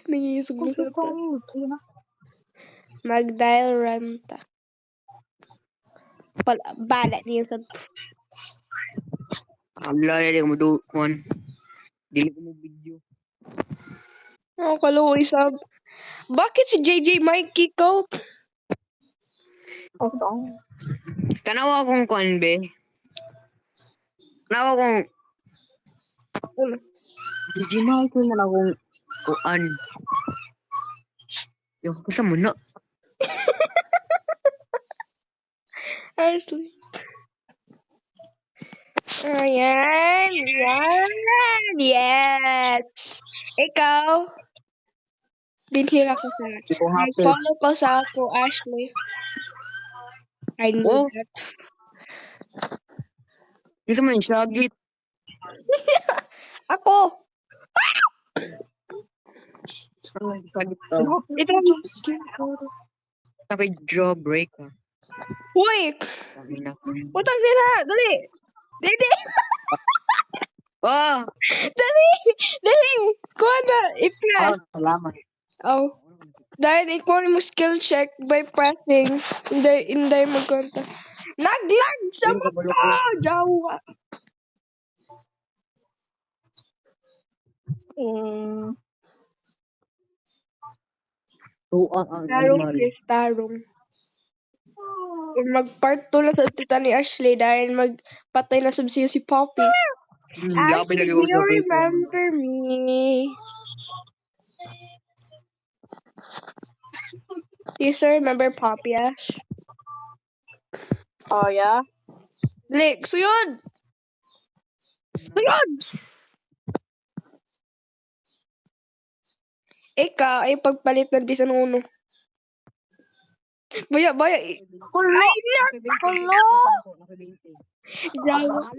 Nangisog na sa Gusto mo na. mag-dial ranta. Bala niya sa Wala na mo do kuan. Dili ko mo video. kaluoy sab. Bakit si JJ Mikey ko? Tanawa akong kuan be. Tanawa akong Digimon ko na akong kuan. Yo, kasa mo na. Ashley. Ayan. Yes. Ikaw? Dinhira ko sa Ikaw happy. follow ko sa ako, Ashley. I knew Oh. that. Isa man yung shagit. Ako. Shagit Ito. Tapos jawbreak. Uy. Utang nila. Dali. Dali. Oh! Dali. Kuha na. I-press. Salamat. Oh. Dahil ikaw mo skill check by pressing. Hindi magkonta. Naglag sa mata. Jawa. Tarong is tarong. Kung mag-part 2 na sa tita ni Ashley dahil magpatay na subsiyo si Poppy. Ashley, do you remember me? Do you still remember Poppy, Ash? Oh, yeah? Dali, suyod! Suyod! Ikaw ay pagpalit ng bisan uno. Baya. Kulo! Jawa. No!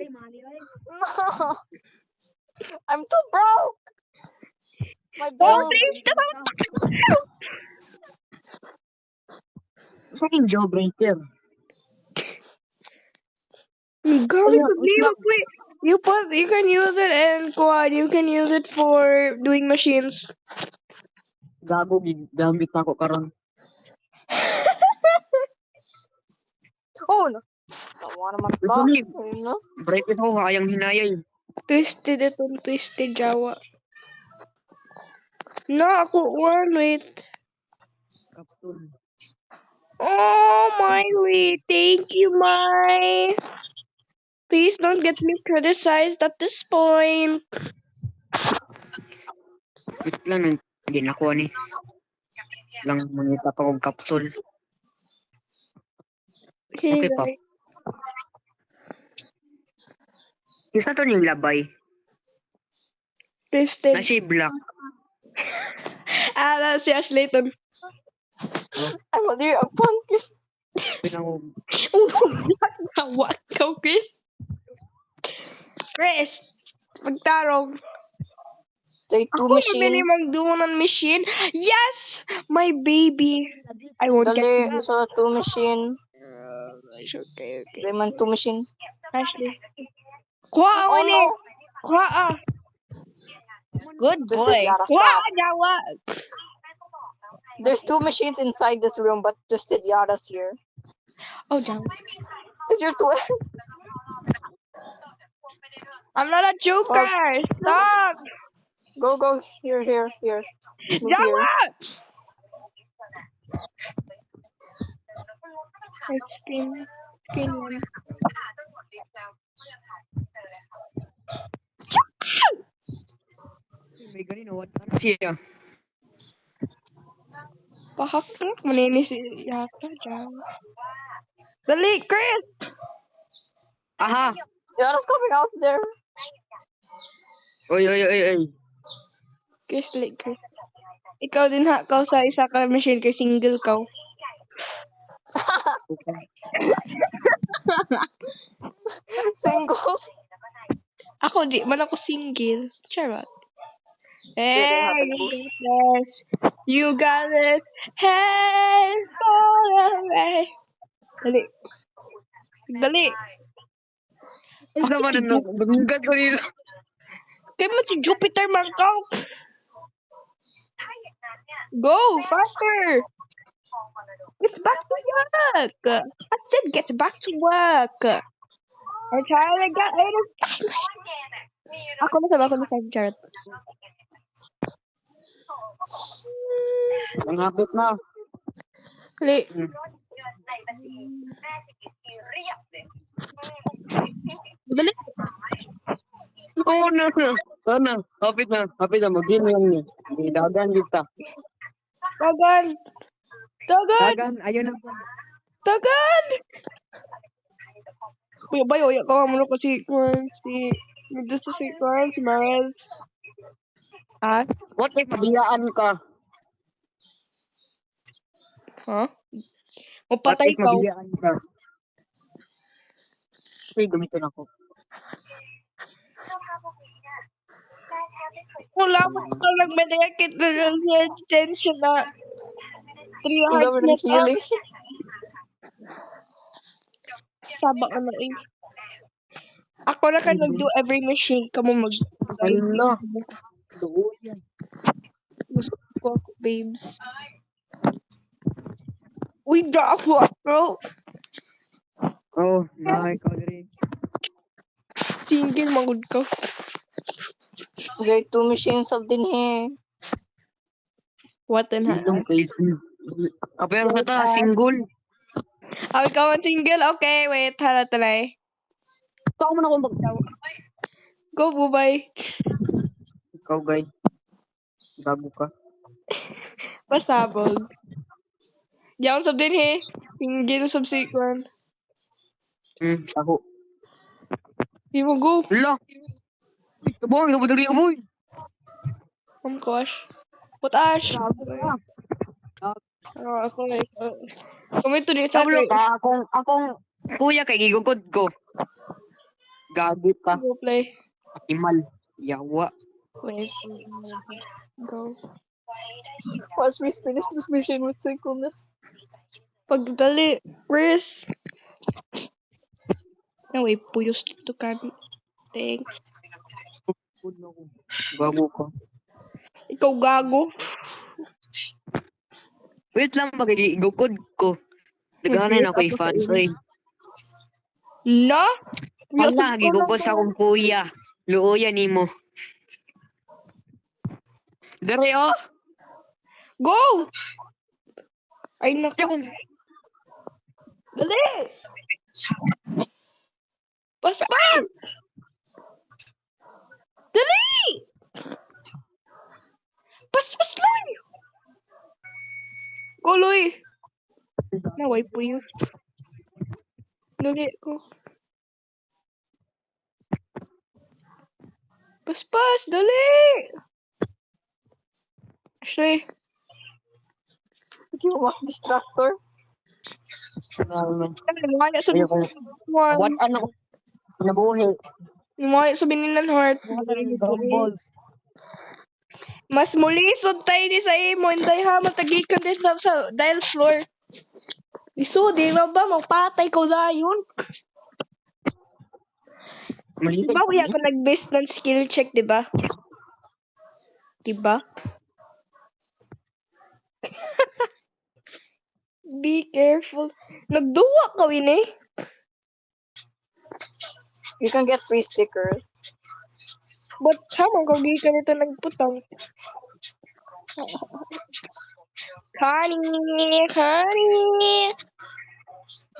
I'm too broke! My Oh, bill. please, Fucking jawbreaker. Gamit sa name, wait. You can use it and quad. You can use it for doing machines. Gago, gamit na ako karon. Oh, no. Tawa naman ka. Usually, Ayun na. break is ako, hayang hinayay. Twisted itong twisted Jawa. No, ako one, wait. Kaptun. Oh, Miley. Thank you, Mai. Please don't get me criticized at this point. Wait lang, hindi na ko ni. Lang mangita pa kong kapsul. Okay pa. guys. Isa to yung labay. Twisted. Na siya black. Si Ashlayton. I'm already a pumpkin. Pinang Tawa ka, Chris. Chris, magtarong. Take two Ako machine. mabili magdunan machine. Yes! My baby. I won't get Dali, to so two machine. Okay. Raymond two machine. Ashley. Kuha Oh, ni. no. Kuha. Good Just boy. did Yara, Kuha, stop. Jawa. There's two machines inside this room, but just did Yara's here. Oh, Jawa. Is your twin? I'm not a joker. Stop. Go. Here. Move here. Jawa. Skin one. may ganun, what? Ano siya? Pahaknak. Maninis yata, Jawa. Dali, Chris. Aha! Yara's coming out there. Oy. Chris. Ikaw din ha. Kau sa isa ka machine kay single ka. Single. Ako di man ako single. Charot. Hey, Dili, yes. You got it. Hey, fall away. Dali. Ano naman ano? Nagunggat ko nila. Kaya mo si Jupiter Markov. Go, faster. Get back to work. I said get back to work. I'm trying to get out of... Ako na sa Charot. Ang hapit na. Dali. Dali. Oo na. Sana. Hapit na. Mag-in lang niya. Dagan kita. Tagan. Dagan. Ayun na. Tagan. Kuya Bayo, ya ka muna ko si dito sa si Miles. Ah? What if mabiyaan ka? Huh? What Mapatay if ka. mabiyaan ka? Uy, gamitin ako. Wala mo ka lang medikit na tension na 3 Ang hearts dami na ng healing. Sabak na eh. Ako na ka nag-do every machine ka mo mag... Ayun. Doon yan. Gusto ko ako, babes. Uy, drop ako. Oh, ikaw din. Single magod ka. There are 2 machines of din here. What in Ilong kayo. Kapag sa ta, single. Oh, ikaw ang single? Okay, wait. Hala talay. Ikaw mo na kung magtawa. Go, bubay. Ikaw, guys. Bago ka. Pasabog. Diyan sab din he. Single subsequent. Ako. Di mo go. Hala. Ito boy, nabudali ko boy. Oh gosh. Putash. Ako na. Kumito din sa Sablo ka, akong kuya kay gigugod ko. Gagit ka. Go play. Imal. Yawa. Wait. Go. Once we finish this mission, we'll take on the... Pagdali. Chris. No, wait. Puyos dito ka. Thanks. Gago ka. Ikaw gago. Wait lang, magigugod ko. Naganin ako fans oy. Na? Wala, gigugod sa akong kuya. Luoya nimo. Dere oh. Go! Ay, naku. Dali! Paspan! Dali! Paspas lang! Go, Loy! Naway po yun. Dali ko. Paspas! Dali! Ashley. You want distractor? Lumaya sa Ayaw kong... What one. ano? Nabuhi. Lumaya sa binilan heart. Gumball. Mas mulisod tayo ni sa imo. Hinday ha, matagikan din sa dial floor. Iso, di ba magpatay ko dayon? Malisod Diba kuya kami? ako nag-base ng skill check, diba? Diba? Be careful. Nagduwa ka, Win eh. You can get 3 stickers. But sama ko ka nito nagputang. Honey.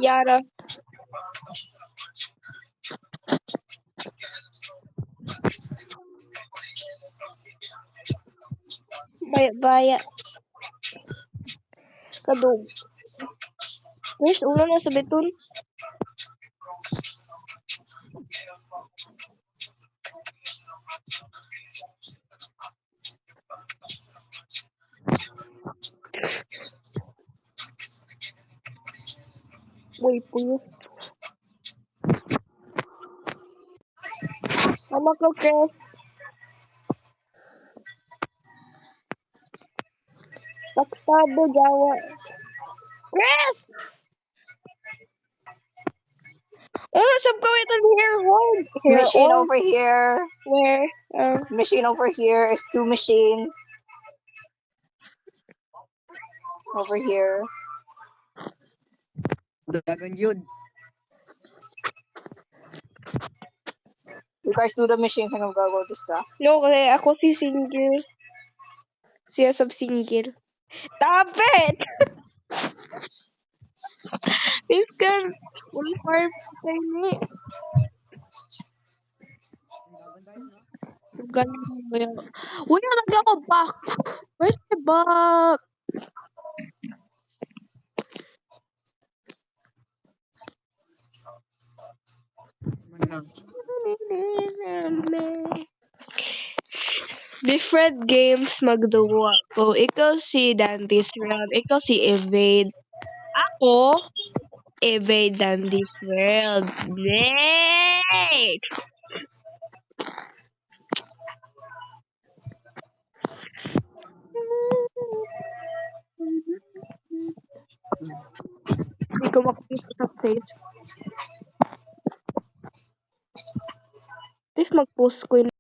Yara. Baya. Kadug. Where's ulo na sa beton? Uy, puyo. Mama ko, Chris. Paktado, Jawa. Chris! Oh, sab ka wait on hair horn. Hair Machine on. over here. Where? Machine over here is 2 machines. Over here. Dagan yun. You guys do the machine and I'm gonna go this stuff. No, kasi ako si single. Siya sab single. Stop it! This girl, full farm ni. Galing mo yun. Uy, nalagyan ako back. Where's my back? Different games magduwa ko. Ikaw si Dante's World. Ikaw si Evade. Ako, Evade Dante's World. Next! Hindi ko makikita sa page. If mag-post ko yun